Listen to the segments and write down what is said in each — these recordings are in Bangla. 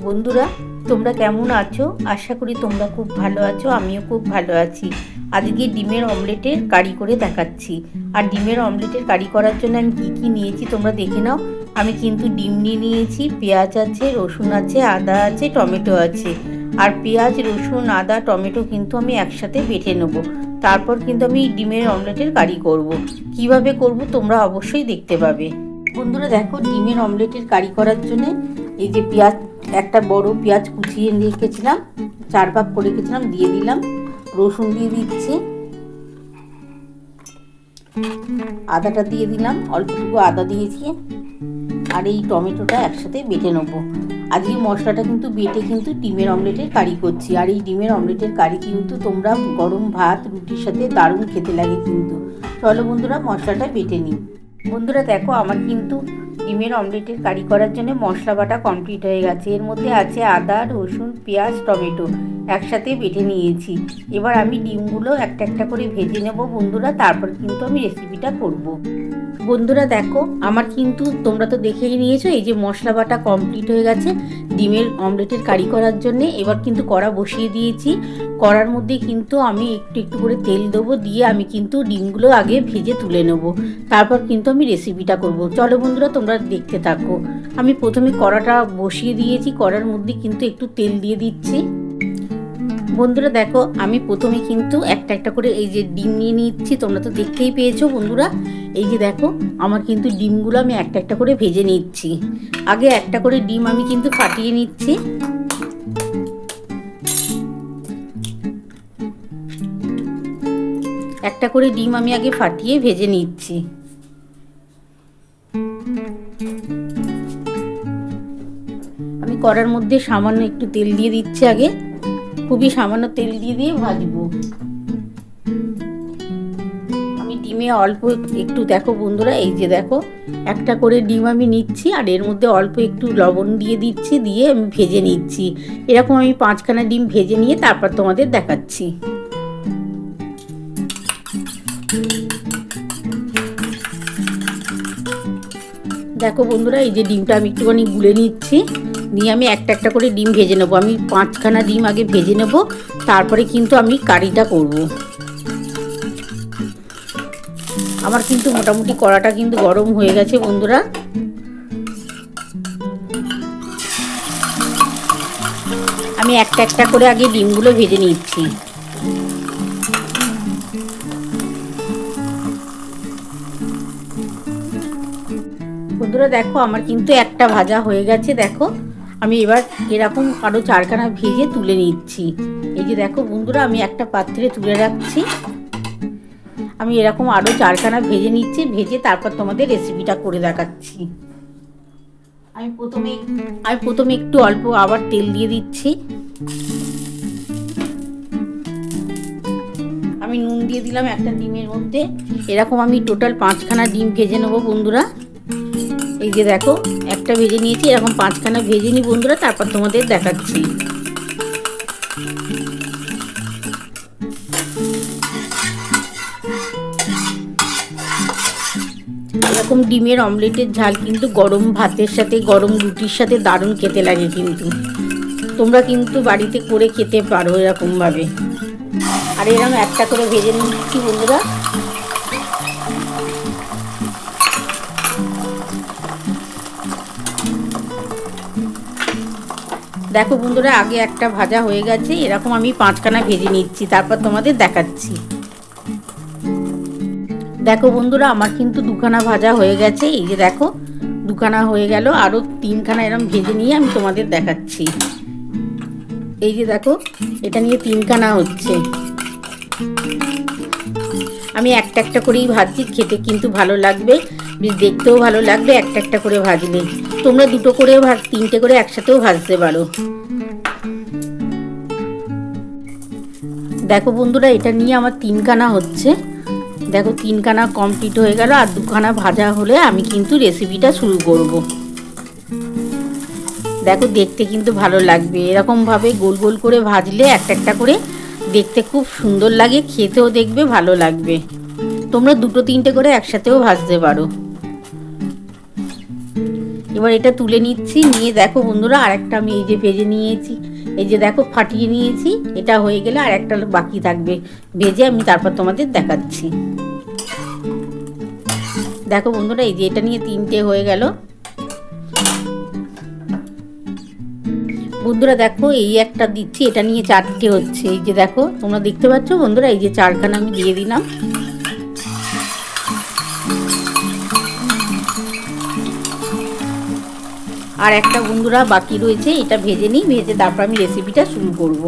বন্ধুরা, তোমরা কেমন আছো? আশা করি তোমরা খুব ভালো আছো। আমিও খুব ভালো আছি। আজকে ডিমের অমলেটের কারি করে দেখাচ্ছি। আর ডিমের অমলেটের কারি করার জন্য আমি কী নিয়েছি তোমরা দেখে নাও। আমি কিন্তু ডিম নিয়েছি, পেঁয়াজ আছে, রসুন আছে, আদা আছে, টমেটো আছে। আর পেঁয়াজ, রসুন, আদা, টমেটো কিন্তু আমি একসাথে বেটে নেব। তারপর কিন্তু আমি ডিমের অমলেটের কারি করব। কিভাবে করব তোমরা অবশ্যই দেখতে পাবে। বন্ধুরা দেখো, ডিমের অমলেটের কারি করার জন্য এই যে পেঁয়াজ, একটা বড় পেঁয়াজ কুচিয়ে রেখেছিলাম, 4 ভাগ করে রেখেছিলাম, দিয়ে দিলাম। রসুন দিয়ে দিচ্ছি, আদাটা দিয়ে দিলাম, অল্পটুকু আদা দিয়েছি। আর এই টমেটোটা একসাথে বেটে নেবো। আজকে মশলাটা কিন্তু বেটে কিন্তু ডিমের অমলেটের কারি করছি। আর এই ডিমের অমলেটের কারি কিন্তু তোমরা গরম ভাত, রুটির সাথে দারুণ খেতে লাগে কিন্তু। চলো বন্ধুরা, মশলাটা বেটে নিই। বন্ধুরা দেখো, আমার কিন্তু ডিমের অমলেটের কারি করার জন্য মশলা বাটা কমপ্লিট হয়ে গেছে। এর মধ্যে আছে আদা, রসুন, পেঁয়াজ, টমেটো একসাথে বেটে নিয়েছি। এবার আমি ডিমগুলো একটা একটা করে ভেজে নেব বন্ধুরা, তারপর কিন্তু আমি রেসিপিটা করব। বন্ধুরা দেখো, আমার কিন্তু তোমরা তো দেখেই নিয়েছো, এই যে মশলা বাটা কমপ্লিট হয়ে গেছে ডিমের অমলেটের কারি করার জন্য। এবার কিন্তু কড়া বসিয়ে দিয়েছি। কড়ার মধ্যে কিন্তু আমি একটু একটু করে তেল দেবো, দিয়ে আমি কিন্তু ডিমগুলো আগে ভেজে তুলে নেব। তারপর কিন্তু আমি রেসিপিটা করব। চলো বন্ধুরা, তোমরা দেখতে থাকো। আমি প্রথমে কড়াটা বসিয়ে দিয়েছি, কড়ার মধ্যে কিন্তু একটু তেল দিয়ে দিচ্ছি। বন্ধুরা দেখো, আমি প্রথমে কিন্তু একটা একটা করে এই যে ডিম নিয়ে নিচ্ছি। তোমরা তো দেখতেই পেয়েছো বন্ধুরা। এই যে দেখো, আমার কিন্তু ডিমগুলো আমি একটা একটা করে ভেজে নিচ্ছি। আগে একটা করে ডিম আমি কিন্তু ফাটিয়ে নিচ্ছি। একটা করে ডিম আমি আগে ফাটিয়ে ভেজে নিচ্ছি। আমি কড়ার মধ্যে সামান্য একটু তেল দিয়ে দিচ্ছি আগে, খুবই সামান্য তেল দিয়ে ভাজবো। আমি ডিমে অল্প একটু দেখো বন্ধুরা, এই যে দেখো একটা করে ডিম আমি নিচ্ছি, আর এর মধ্যে অল্প একটু লবণ দিয়ে দিচ্ছি, দিয়ে আমি ভেজে নিচ্ছি। এরকম আমি 5খানা ডিম ভেজে নিয়ে তারপর তোমাদের দেখাচ্ছি। দেখো বন্ধুরা, এই যে ডিমটা আমি একটুখানি গুলে নিচ্ছি, নিয়ে আমি একটা একটা করে ডিম ভেজে নেবো। আমি 5খানা ডিম আগে ভেজে নেব, তারপরে কিন্তু আমি কারিটা করব। আমার কিন্তু মোটামুটি কড়াটা কিন্তু গরম হয়ে গেছে বন্ধুরা। আমি একটা একটা করে আগে ডিমগুলো ভেজে নিচ্ছি। বন্ধুরা দেখো, আমার কিন্তু একটা ভাজা হয়ে গেছে। দেখো, আমি এবার এরকম আরও 4খানা ভেজে তুলে নিচ্ছি। এই যে দেখো বন্ধুরা, আমি একটা পাত্রে তুলে রাখছি। আমি এরকম আরও 4খানা ভেজে নিচ্ছি, ভেজে তারপর তোমাদের রেসিপিটা করে দেখাচ্ছি। আমি প্রথমে একটু অল্প আবার তেল দিয়ে দিচ্ছি। আমি নুন দিয়ে দিলাম একটা ডিমের মধ্যে। এরকম আমি টোটাল 5খানা ডিম ভেজে নেবো বন্ধুরা। এই যে দেখো, একটা ভেজে নিয়েছি, এরকম 5খানা ভেজে নিই বন্ধুরা, তারপর তোমাদের দেখাচ্ছি। এরকম ডিমের অমলেটের ঝাল কিন্তু গরম ভাতের সাথে, গরম রুটির সাথে দারুণ খেতে লাগে কিন্তু। তোমরা কিন্তু বাড়িতে করে খেতে পারো এরকমভাবে। আর এরকম একটা করে ভেজে নিচ্ছি বন্ধুরা। দেখো বন্ধুরা, আগে একটা ভাজা হয়ে গেছে, এরকম আমি 5খানা ভেজে নিচ্ছি, তারপর তোমাদের দেখাচ্ছি। দেখো বন্ধুরা, আমার কিন্তু 2খানা ভাজা হয়ে গেছে। এই যে দেখো, 2খানা হয়ে গেল, আরও 3খানা এরকম ভেজে নিয়ে আমি তোমাদের দেখাচ্ছি। এই যে দেখো, এটা নিয়ে 3খানা হচ্ছে। আমি একটা একটা করেই ভাজছি, খেতে কিন্তু ভালো লাগবে, দেখতেও ভালো লাগবে একটা একটা করে ভাজলে। তোমরা দুটো করে তিনটে করে একসাথেও ভাজতে পারো। দেখো বন্ধুরা, এটা নিয়ে আমার 3খানা হচ্ছে। দেখো 3খানা কমপ্লিট হয়ে গেল, আর 2খানা ভাজা হলে আমি কিন্তু রেসিপিটা শুরু করব। দেখো দেখতে কিন্তু ভালো লাগবে, এরকমভাবে গোল গোল করে ভাজলে একটা একটা করে দেখতে খুব সুন্দর লাগে, খেতেও দেখবে ভালো লাগবে। তোমরা দুটো তিনটে করে একসাথেও ভাজতে পারো। এবার এটা তুলে নিচ্ছি, নিয়ে দেখো বন্ধুরা আরেকটা আমি এই যে ভেজে নিয়েছি, এই যে দেখো ফাটিয়ে নিয়েছি। এটা হয়ে গেলে আর একটা বাকি থাকবে ভেজে, আমি তারপর তোমাদের দেখাচ্ছি। দেখো বন্ধুরা, এই যে এটা নিয়ে 3টে হয়ে গেল। বন্ধুরা দেখো এই একটা দিচ্ছি, এটা নিয়ে 4টে হচ্ছে। এই যে দেখো তোমরা দেখতে পাচ্ছ বন্ধুরা, এই যে 4খানা আমি দিয়ে দিলাম। আর একটা বন্ধুরা বাকি রয়েছে, এটা ভেজে নিই, ভেজে তারপর আমি রেসিপিটা শুরু করব।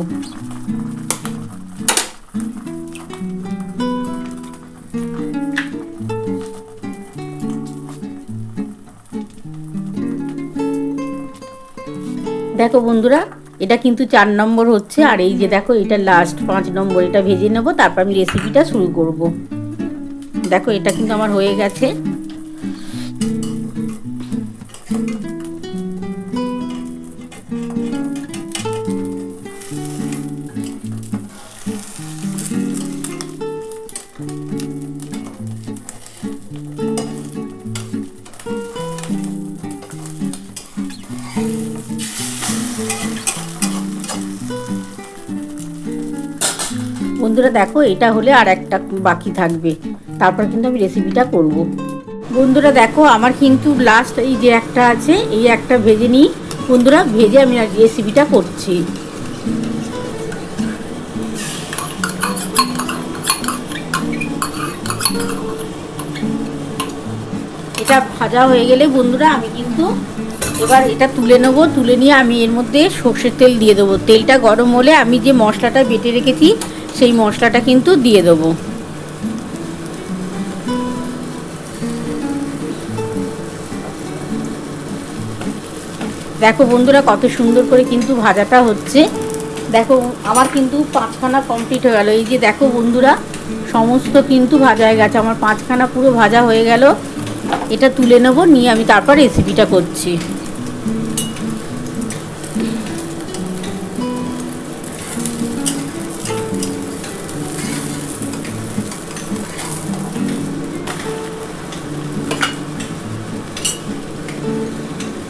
দেখো বন্ধুরা, এটা কিন্তু 4 নম্বর হচ্ছে, আর এই যে দেখো এটা লাস্ট 5 নম্বর। এটা ভেজে নেব, তারপর আমি রেসিপিটা শুরু করব। দেখো এটা কিন্তু আমার হয়ে গেছে। বন্ধুরা দেখো এটা হলে আর একটা বাকি থাকবে, তারপর কিন্তু আমি রেসিপিটা করব। বন্ধুরা দেখো আমার কিন্তু লাস্ট এই যে একটা আছে, এই একটা ভেজে নিই বন্ধুরা, ভেজে আমি রেসিপিটা করছি। এটা ভাজা হয়ে গেলে বন্ধুরা আমি কিন্তু এবার এটা তুলে নেব। তুলে নিয়ে আমি এর মধ্যে সর্ষের তেল দিয়ে দেবো। তেলটা গরম হলে আমি যে মশলাটা বেটে রেখেছি সেই মশলাটা কিন্তু দিয়ে দেবো। দেখো বন্ধুরা কত সুন্দর করে কিন্তু ভাজাটা হচ্ছে। দেখো আমার কিন্তু 5খানা কমপ্লিট হয়ে গেল। এই যে দেখো বন্ধুরা সমস্ত কিন্তু ভাজা হয়ে গেছে, আমার 5খানা পুরো ভাজা হয়ে গেল। এটা তুলে নেব, নিয়ে আমি তারপর রেসিপিটা করছি।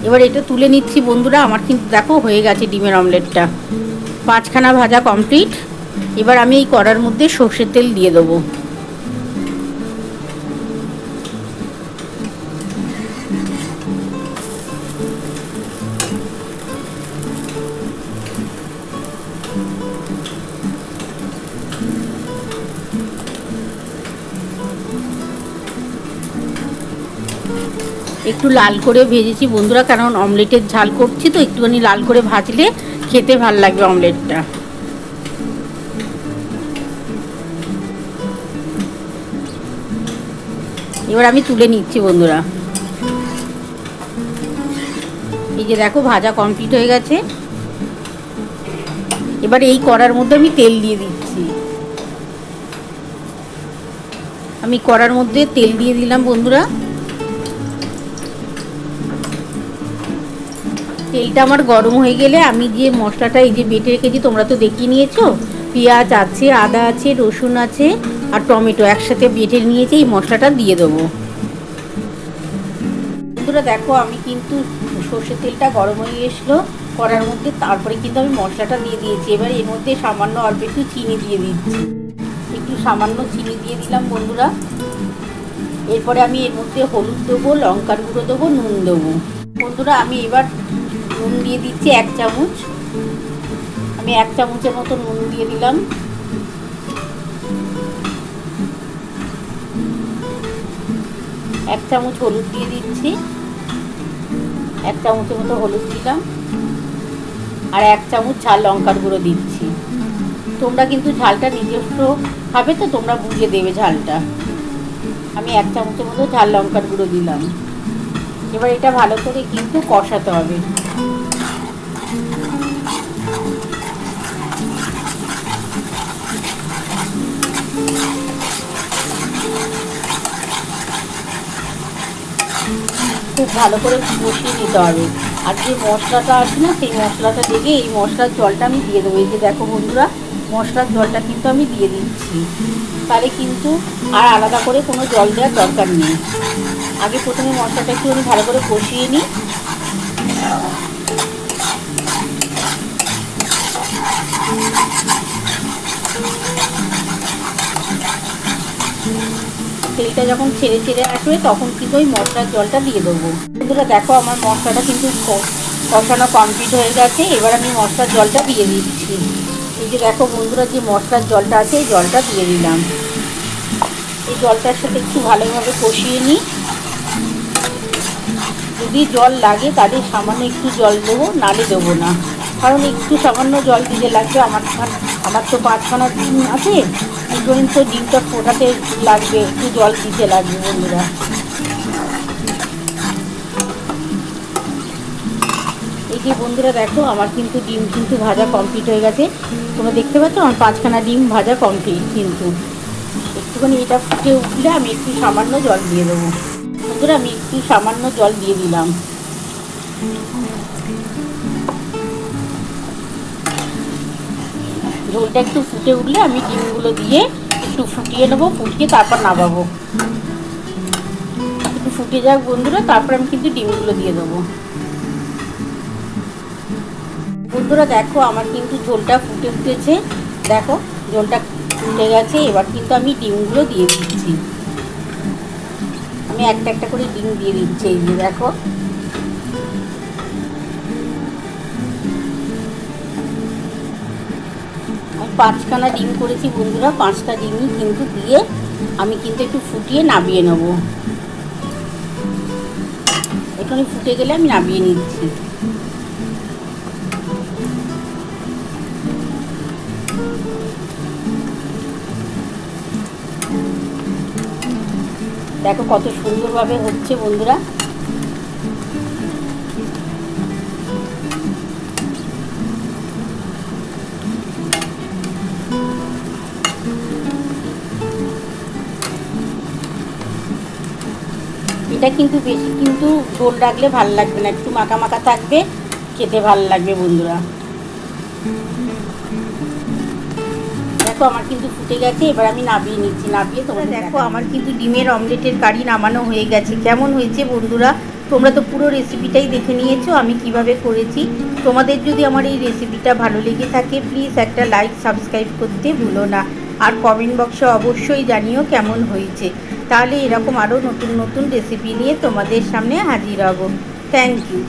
এবার এটা তুলে নিচ্ছি বন্ধুরা, আমার কিন্তু দেখো হয়ে গেছে ডিমের অমলেটটা। 5খানা ভাজা কমপ্লিট। এবার আমি এই কড়ার মধ্যে সর্ষের তেল দিয়ে দেবো। একটু লাল করে ভেজেছি বন্ধুরা, কারণ অমলেটের ঝাল করছি তো, একটুখানি লাল করে ভাজলে খেতে ভাল লাগবে অমলেটটা। এবার আমি তুলে নিচ্ছি বন্ধুরা। এই যে দেখো ভাজা কমপ্লিট হয়ে গেছে। এবার এই কড়ার মধ্যে আমি তেল দিয়ে দিচ্ছি। আমি কড়ার মধ্যে তেল দিয়ে দিলাম বন্ধুরা। তেলটা আমার গরম হয়ে গেলে আমি যে মশলাটা এই যে বেটে রেখেছি, তোমরা তো দেখিয়ে নিয়েছো, পেঁয়াজ আছে, আদা আছে, রসুন আছে আর টমেটো একসাথে বেটে নিয়েছি, এই মশলাটা দিয়ে দেবো। বন্ধুরা দেখো আমি কিন্তু সর্ষের তেলটা গরম হয়ে এসলো কড়ার মধ্যে, তারপরে কিন্তু আমি মশলাটা দিয়ে দিয়েছি। এবার এর মধ্যে সামান্য অল্প একটু চিনি দিয়ে দিচ্ছি, একটু সামান্য চিনি দিয়ে দিলাম বন্ধুরা। এরপরে আমি এর মধ্যে হলুদ দেবো, লঙ্কার গুঁড়ো দেবো, নুন দেবো। বন্ধুরা আমি এবার নুন দিয়ে দিচ্ছি 1 চামচ। আমি 1 চামচের মতো নুন দিয়ে দিলাম। এক চামচ হলুদ দিয়ে দিচ্ছি, 1 চামচের মতো হলুদ দিলাম। আর 1 চামচ ঝাল লঙ্কার গুঁড়ো দিচ্ছি। তোমরা কিন্তু ঝালটা নিজস্ব খাবে তো তোমরা বুঝে দেবে ঝালটা। আমি 1 চামচের মতো ঝাল লঙ্কার গুঁড়ো দিলাম। এবার এটা ভালো করে কিন্তু কষাতে হবে। খুব ভালো করে কষিয়ে নিতে হবে। আর যে মশলাটা আছে না, সেই মশলাটা দেখে এই মশলার জলটা আমি দিয়ে দেবো। এই যে দেখো বন্ধুরা, মশলার জলটা কিন্তু আমি দিয়ে দিচ্ছি। তাহলে কিন্তু আর আলাদা করে কোনো জল দেওয়ার দরকার নেই। আগে প্রথমে মশলাটা একটু আমি ভালো করে কষিয়ে নিই। তেলটা যখন ছেড়ে ছেড়ে আসবে তখন কিন্তু ওই মশলার জলটা দিয়ে দেবো। বন্ধুরা দেখো, আমার মশলাটা কিন্তু কষানো কমপ্লিট হয়ে গেছে। এবার আমি মশলার জলটা দিয়ে দিচ্ছি। এই যে দেখো বন্ধুরা, যে মশলার জলটা আছে এই জলটা দিয়ে দিলাম। এই জলটার সাথে একটু ভালোভাবে কষিয়ে নিই। যদি জল লাগে তাহলে সামান্য একটু জল দেবো, নালে দেবো না। কারণ একটু সামান্য জল দিতে লাগবে। আমার তো 5খানা ডিম আছে, এই জন্য তো ডিমটা ফোটাতে লাগবে, একটু জল দিতে লাগবে বন্ধুরা। এই যে বন্ধুরা দেখো, আমার কিন্তু ডিম কিন্তু ভাজা কমপ্লিট হয়ে গেছে। তোমরা দেখতে পাচ্ছ আমার 5খানা ডিম ভাজা কমপ্লিট। কিন্তু একটুখানি এটা ফুটে উঠলে আমি একটু সামান্য জল দিয়ে দেবো। বন্ধুরা আমি একটু সামান্য জল দিয়ে দিলাম। ঝোলটা একটু ফুটে উঠলে আমি ডিমগুলো দিয়ে একটু ফুটিয়ে নেবো, ফুটিয়ে তারপর নামাবো। একটু ফুটে যাক বন্ধুরা, তারপর আমি কিন্তু ডিমগুলো দিয়ে দেবো। বন্ধুরা দেখো, আমার কিন্তু ঝোলটা ফুটে উঠেছে। দেখো ঝোলটা ফুটে গেছে। এবার কিন্তু আমি ডিমগুলো দিয়ে দিচ্ছি। আমি একটা একটা করে ডিম দিয়ে দিচ্ছি। এই যে দেখো, আমি 5খানা ডিম করেছি বন্ধুরা। 5টা ডিমই কিন্তু দিয়ে আমি কিন্তু একটু ফুটিয়ে নামিয়ে নেব। একটুখানি ফুটে গেলে আমি নামিয়ে নিচ্ছি। দেখো কত সুন্দরভাবে হচ্ছে বন্ধুরা। এটা কিন্তু বেশি কিন্তু ঝোল রাখলে ভালো লাগবে না, একটু মাখা মাখা থাকবে, খেতে ভালো লাগবে বন্ধুরা। দেখো আমার কিন্তু ফুটে গেছে। এবার আমি নামিয়ে নিচ্ছি। নামিয়ে তোমরা দেখো, আমার কিন্তু ডিমের অমলেটের কারি নামানো হয়ে গেছে। কেমন হয়েছে বন্ধুরা? তোমরা তো পুরো রেসিপিটাই দেখে নিয়েছো আমি কিভাবে করেছি। তোমাদের যদি আমার এই রেসিপিটা ভালো লেগে থাকে প্লিজ একটা লাইক সাবস্ক্রাইব করতে ভুলো না। আর কমেন্ট বক্সে অবশ্যই জানিও কেমন হয়েছে। তাহলে এরকম আরও নতুন নতুন রেসিপি নিয়ে তোমাদের সামনে হাজির হব। Thank you.